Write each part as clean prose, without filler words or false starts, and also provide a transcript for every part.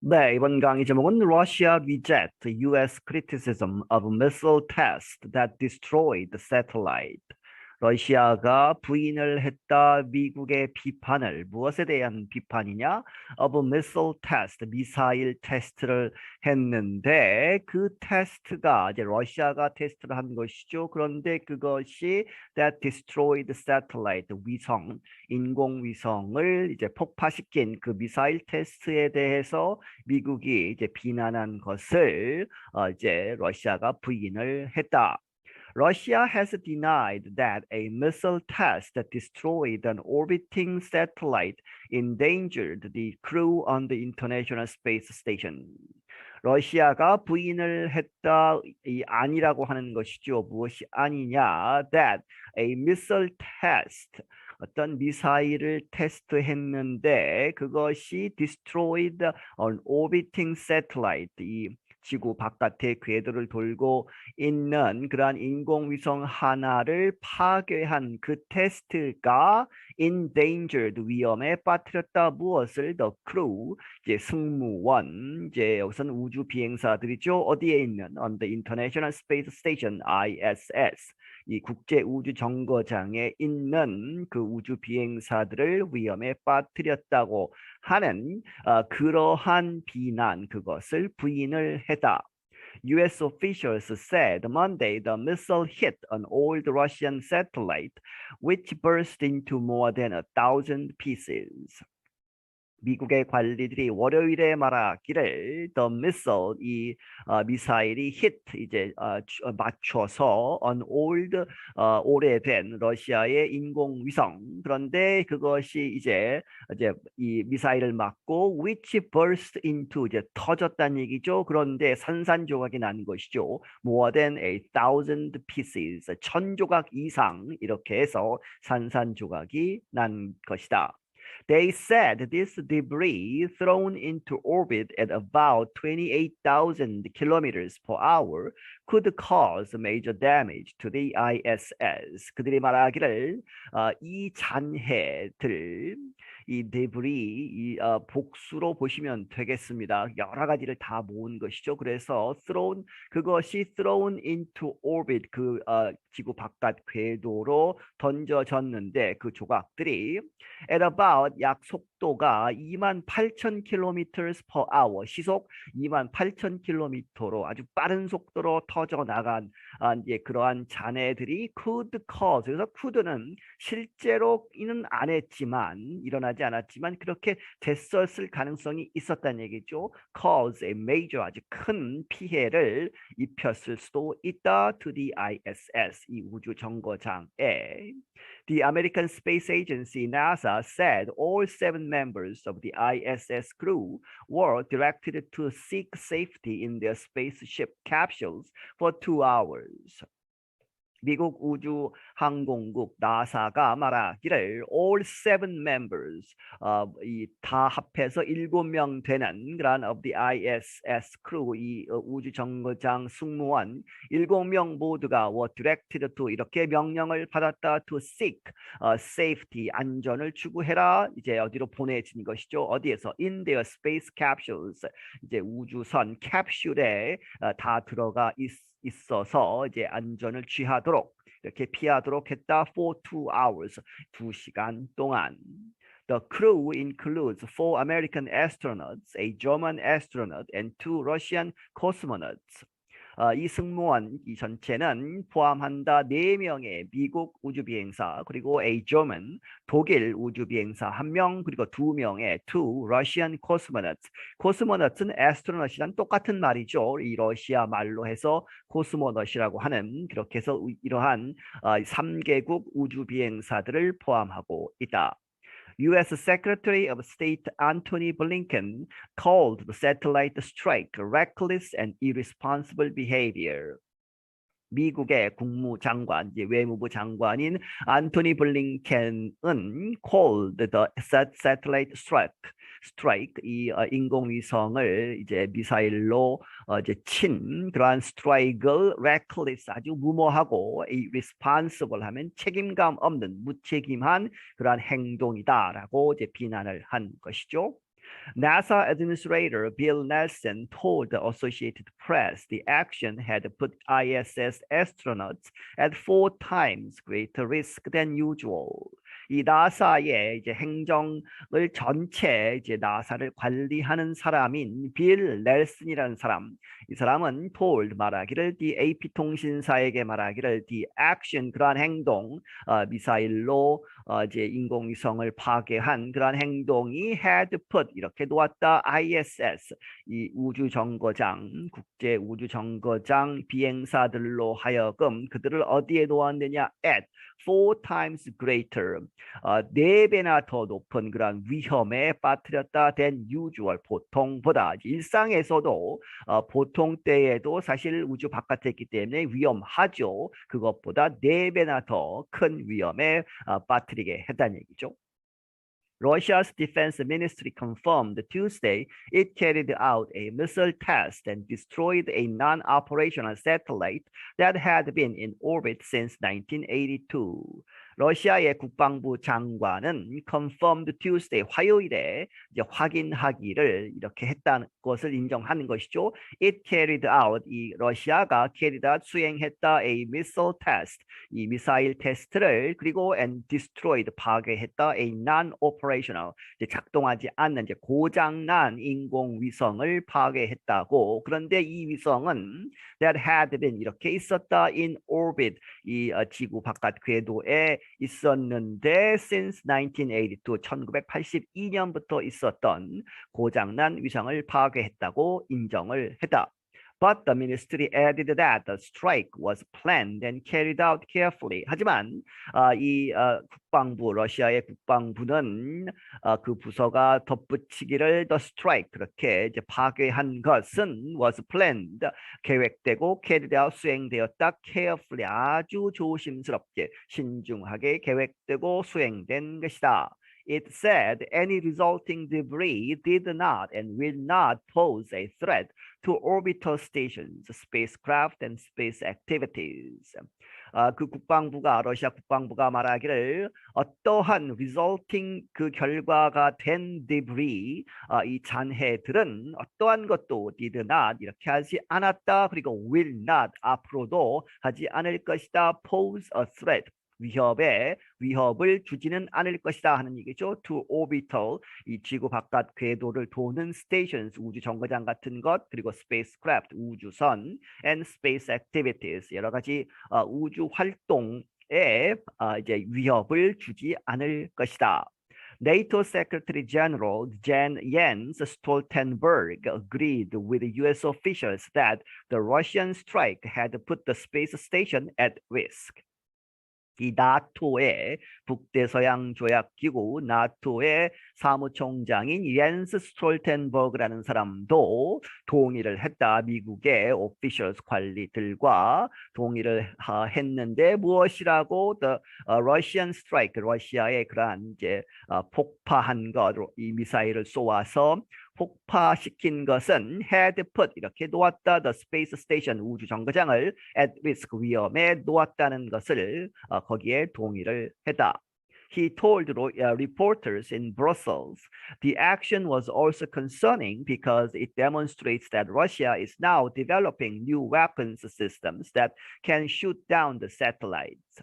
네, 이번 강의 제목은 Russia reject U.S. criticism of missile test that destroyed the satellite. 러시아가 부인을 했다. 미국의 비판을 무엇에 대한 비판이냐? of missile test, 미사일 테스트를 했는데 그 테스트가 이제 러시아가 테스트를 한 것이죠. 그런데 그것이 that destroyed satellite, 위성, 인공위성을 이제 폭파시킨 그 미사일 테스트에 대해서 미국이 이제 비난한 것을 이제 러시아가 부인을 했다. Russia has denied that a missile test that destroyed an orbiting satellite endangered the crew on the International Space Station. 러시아가 부인을 했다. 이 아니라고 하는 것이죠. 무엇이 아니냐? That a missile test, 어떤 미사일을 테스트했는데 그것이 destroyed an orbiting satellite, 이 지구 바깥의 궤도를 돌고 있는 그러한 인공위성 하나를 파괴한 그 테스트가 endangered, 위험에 빠뜨렸다. 무엇을? The crew, 이제 승무원, 이제 여기서는 우주 비행사들이죠. 어디에 있는? On the International Space Station, ISS. 이 국제우주정거장에 있는 그 우주 비행사들을 위험에 빠뜨렸다고 하는 그러한 비난, 그것을 부인을 했다. U.S. officials said Monday the missile hit an old Russian satellite, which burst into more than 1,000 pieces. 미국의 관리들이 월요일에 말하기를 the missile, 이 미사일이 hit, 이제 맞춰서 an old, 오래된 러시아의 인공위성, 그런데 그것이 이제 이 미사일을 맞고 which burst into, 이제 터졌다는 얘기죠. 그런데 산산조각이 난 것이죠. more than 1,000 pieces, 1,000조각 이상, 이렇게 해서 산산조각이 난 것이다. They said this debris thrown into orbit at about 28,000 kilometers per hour could cause major damage to the ISS. 그들이 말하기를 이 잔해들, 이 데브리, 이 복수로 보시면 되겠습니다. 여러 가지를 다 모은 것이죠. 그래서 thrown, 그것이 thrown into orbit, 그 지구 바깥 궤도로 던져졌는데 그 조각들이 at about, 약 속도가 28,000km per hour, 시속 28,000km로 아주 빠른 속도로 터져 나간 이제 그러한 잔해들이 could cause, 그래서 could는 실제로는 안 했지만, 일어나지 않았지만 그렇게 됐었을 가능성이 있었다는 얘기죠. cause a major, 아주 큰 피해를 입혔을 수도 있다. to the ISS, 이 우주 정거장에. The American Space Agency, NASA, said all 7 members of the ISS crew were directed to seek safety in their spaceship capsules for 2 hours. 미국 우주항공국 나사가 말하기를 all 7 members, 이 다 합해서 7명 되는 그런 of the ISS crew, 이 우주정거장 승무원 7명 모두가 were directed to, 이렇게 명령을 받았다. to seek safety, 안전을 추구해라. 이제 어디로 보내진 것이죠. 어디에서? in their space capsules, 이제 우주선 캡슐에 다 들어가 있어서 이제 안전을 취하도록, 이렇게 피하도록 했다. for 2 hours, 2시간 동안. The crew includes 4 American astronauts, a German astronaut, and 2 Russian cosmonauts. 이 승무원, 이 전체는 포함한다 4명의 미국 우주비행사, 그리고 a German, 독일 우주비행사 1명, 그리고 2명의 2 Russian cosmonauts. cosmonaut은 astronaut이란 똑같은 말이죠. 이 러시아 말로 해서 cosmonaut이라고 하는, 그렇게 해서 이러한 3개국 우주비행사들을 포함하고 있다. U.S. Secretary of State Antony Blinken called the satellite strike reckless and irresponsible behavior. 미국의 국무장관, 이제 외무부 장관인 안토니 블링켄은 called the satellite strike, 이 인공위성을 이제 미사일로 이제 친 그러한 strike을 reckless, 아주 무모하고, irresponsible 하면 책임감 없는, 무책임한 그러한 행동이다라고 이제 비난을 한 것이죠. NASA Administrator Bill Nelson told the Associated Press the action had put ISS astronauts at 4 times greater risk than usual. 이 나사의 이제 행정을 전체 이제 나사를 관리하는 사람인 빌 넬슨이라는 사람, 이 사람은 told 말하기를 the AP 통신사에게 말하기를 the action 그러한 행동, 미사일로 이제 인공위성을 파괴한 그러한 행동이 had put 이렇게 놓았다 ISS 이 우주정거장 국제우주정거장 비행사들로 하여금 그들을 어디에 놓았느냐 at 4 times greater 4배나 더 높은 그런 위험에 빠뜨렸다 than usual 보통보다 일상에서도 보통 때에도 사실 우주 바깥에 있기 때문에 위험하죠. 그것보다 4배나 더 큰 위험에 빠뜨리게 했다는 얘기죠. Russia's defense ministry confirmed Tuesday it carried out a missile test and destroyed a non-operational satellite that had been in orbit since 1982. 러시아의 국방부 장관은 confirmed Tuesday 화요일에 이제 확인하기를 이렇게 했다는 것을 인정하는 것이죠. It carried out 이 러시아가 carried out 수행했다 a missile test 이 미사일 테스트를 그리고 and destroyed 파괴했다 a non-operational 이제 작동하지 않는 이제 고장난 인공위성을 파괴했다고. 그런데 이 위성은 that had been 이렇게 있었다 in orbit 이 지구 바깥 궤도에 있었는데 since 1982 1982년부터 있었던 고장난 위성을 파괴했다고 인정을 했다. But the ministry added that the strike was planned and carried out carefully. 하지만 이 국방부 러시아의 국방부는 그 부서가 덧붙이기를 the strike 그렇게 이제 파괴한 것은 was planned 계획되고 carried out 수행되었다 carefully 아주 조심스럽게 신중하게 계획되고 수행된 것이다. It said any resulting debris did not and will not pose a threat to orbital stations, spacecraft, and space activities. 그 국방부가 러시아 국방부가 말하기를 어떠한 resulting 그 결과가 된 debris 이 잔해들은 어떠한 것도 did not 이렇게 하지 않았다. 그리고 will not 앞으로도 하지 않을 것이다. pose a threat. 위협을 주지는 않을 것이다 하는 얘기죠. To orbital 이 지구 바깥 궤도를 도는 stations 우주 정거장 같은 것 그리고 spacecraft 우주선 and space activities 여러 가지 우주 활동에 이제 위협을 주지 않을 것이다. NATO Secretary General Jens Stoltenberg agreed with US officials that the Russian strike had put the space station at risk. 이 나토의 북대서양조약기구 나토의 사무총장인 옌스 스톨텐버그라는 사람도 동의를 했다. 미국의 officials 관리들과 동의를 했는데 무엇이라고 the Russian strike 러시아의 그러한 이제 폭파한 것 이 미사일을 쏘아서 폭파시킨 것은 had put 이렇게 놓았다. The space station 우주 정거장을 at risk 위험에 놓았다는 것을 거기에 동의를 했다. He told reporters in Brussels the action was also concerning because it demonstrates that Russia is now developing new weapons systems that can shoot down the satellites.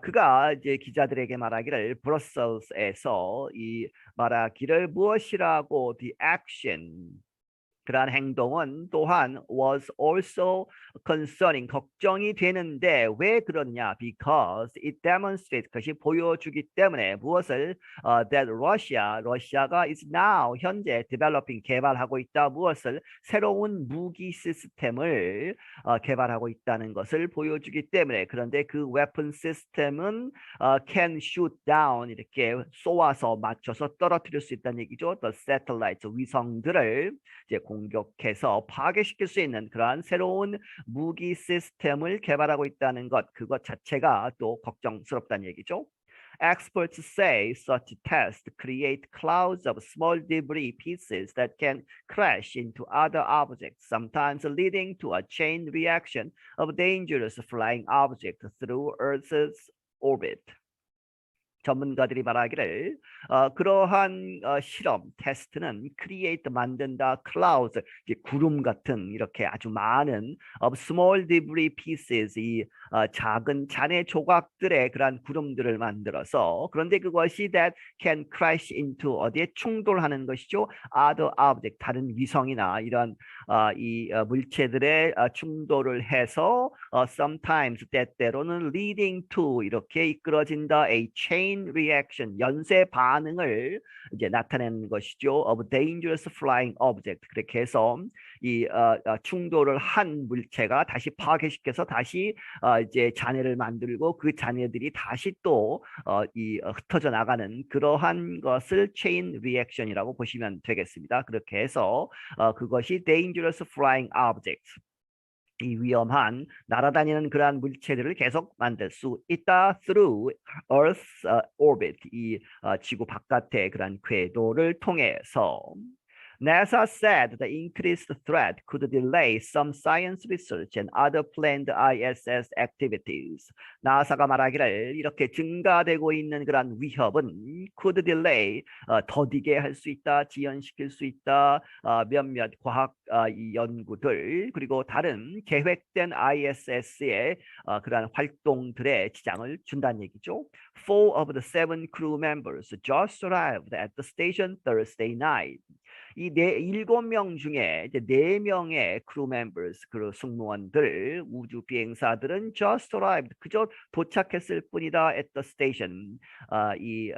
그가 이제 기자들에게 말하기를 브러셀스에서 이 말하기를 무엇이라고 the action 그러한 행동은 또한 was also concerning 걱정이 되는데 왜 그러냐 because it demonstrates 그것이 보여주기 때문에 무엇을 that 러시아가 is now 현재 developing 개발하고 있다 무엇을 새로운 무기 시스템을 개발하고 있다는 것을 보여주기 때문에 그런데 그 weapon 시스템은 can shoot down 이렇게 쏘아서 맞춰서 떨어뜨릴 수 있다는 얘기죠. The satellites 위성들을 이제 공격해서 파괴시킬 수 있는 그러한 새로운 무기 시스템을 개발하고 있다는 것 그것 자체가 또 걱정스럽다는 얘기죠. Experts say such tests create clouds of small debris pieces that can crash into other objects, sometimes leading to a chain reaction of dangerous flying objects through Earth's orbit. 전문가들이 말하기를 그러한 실험 테스트는 create 만든다 clouds 이제 구름 같은 이렇게 아주 많은 of small debris pieces 이 작은 잔해 조각들의 그러한 구름들을 만들어서 그런데 그것이 that can crash into 어디에 충돌하는 것이죠. other object 다른 위성이나 이런 이 물체들의 충돌을 해서 sometimes 때때로는 leading to 이렇게 이끌어진다 a chain reaction 연쇄 반응을 이제 나타내는 것이죠. of dangerous flying object 그렇게 해서 이 충돌을 한 물체가 다시 파괴시켜서 다시 이제 잔해를 만들고 그 잔해들이 다시 또 흩어져 나가는 그러한 것을 chain reaction이라고 보시면 되겠습니다. 그렇게 해서 그것이 dangerous flying objects 이 위험한 날아다니는 그러한 물체들을 계속 만들 수 있다 through Earth's orbit 이 지구 바깥의 그러한 궤도를 통해서 NASA said the increased threat could delay some science research and other planned ISS activities. 나사가 말하기를 이렇게 증가되고 있는 그런 위협은 could delay 더디게 할 수 있다, 지연시킬 수 있다, 몇몇 과학 이 연구들 그리고 다른 계획된 ISS의 그러한 활동들의 지장을 준다는 얘기죠. 4 of the 7 crew members just arrived at the station Thursday night. 이 7명 중에 이제 4명의 크루 멤버스, 그 승무원들, 우주 비행사들은 just arrived, 그저 도착했을 뿐이다 at the station. 이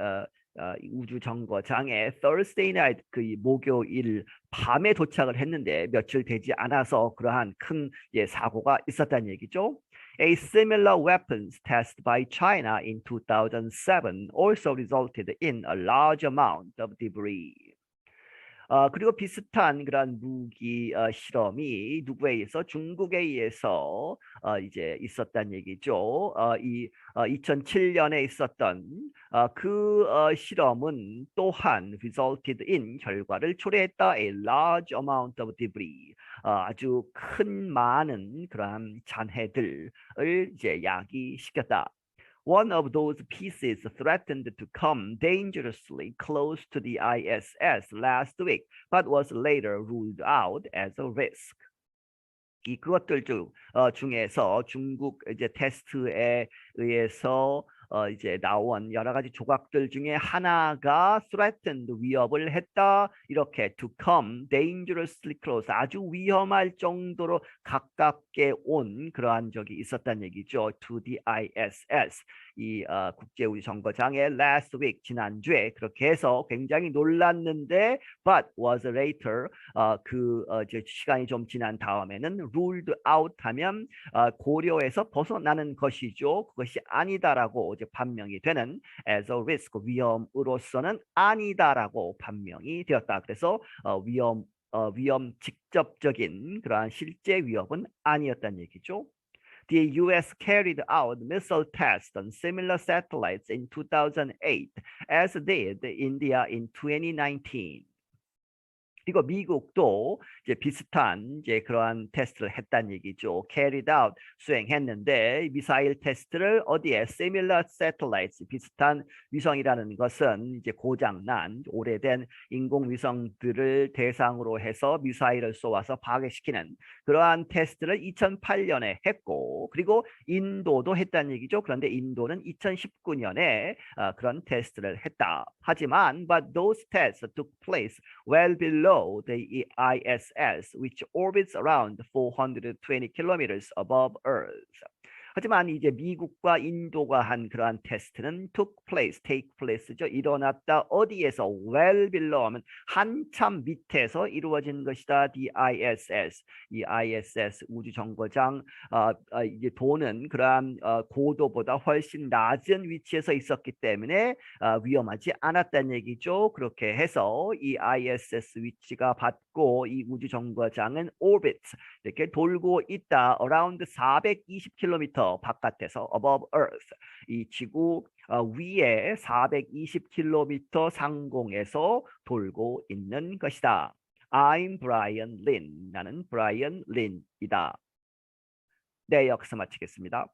우주 정거장에 Thursday night, 그 목요일 밤에 도착을 했는데 며칠 되지 않아서 그러한 큰 사고가 있었다는 얘기죠. A similar weapons test by China in 2007 also resulted in a large amount of debris. 그리고 비슷한 그런 무기 실험이 누구에 의해서 중국에 의해서 이제 있었단 얘기죠. 이 2007년에 있었던 그 실험은 또한 resulted in 결과를 초래했다. A large amount of debris. 아주 큰 많은 그러한 잔해들을 이제 야기시켰다. One of those pieces threatened to come dangerously close to the ISS last week, but was later ruled out as a risk. 그것들 중에서 중국 이제 테스트에 의해서 이제 나온 여러 가지 조각들 중에 하나가 threatened 위협을 했다. 이렇게 to come dangerously close 아주 위험할 정도로 가깝게 온 그러한 적이 있었다는 얘기죠. to the ISS 이 국제우주정거장에 last week 지난주에 그렇게 해서 굉장히 놀랐는데 but was later 이제 시간이 좀 지난 다음에는 ruled out 하면 고려해서 벗어나는 것이죠. 그것이 아니다라고 이제 판명이 되는 as a risk 위험으로서는 아니다라고 판명이 되었다. 그래서 위험 직접적인 그러한 실제 위협은 아니었다는 얘기죠. The U.S. carried out missile tests on similar satellites in 2008, as did India in 2019. 그리고 미국도 이제 비슷한 이제 그러한 테스트를 했다는 얘기죠. carried out 수행했는데 미사일 테스트를 어디에 similar satellites 비슷한 위성이라는 것은 이제 고장난 오래된 인공위성들을 대상으로 해서 미사일을 쏘아서 파괴시키는 그러한 테스트를 2008년에 했고 그리고 인도도 했다는 얘기죠. 그런데 인도는 2019년에 그런 테스트를 했다. 하지만 but those tests took place well below the ISS, which orbits around 420 kilometers above Earth. 하지만 이제 미국과 인도가 한 그러한 테스트는 take place죠. 일어났다. 어디에서? well below 하면 한참 밑에서 이루어진 것이다. the ISS. 이 ISS 우주정거장 이제 도는 그러한 고도보다 훨씬 낮은 위치에서 있었기 때문에 위험하지 않았다는 얘기죠. 그렇게 해서 이 ISS 위치가 받고 이 우주정거장은 orbits 이렇게 돌고 있다. around 420km 바깥에서 above Earth 이 지구 위에 420km 상공에서 돌고 있는 것이다. I'm Brian Lin. 나는 브라이언 린이다. 네, 여기서 마치겠습니다.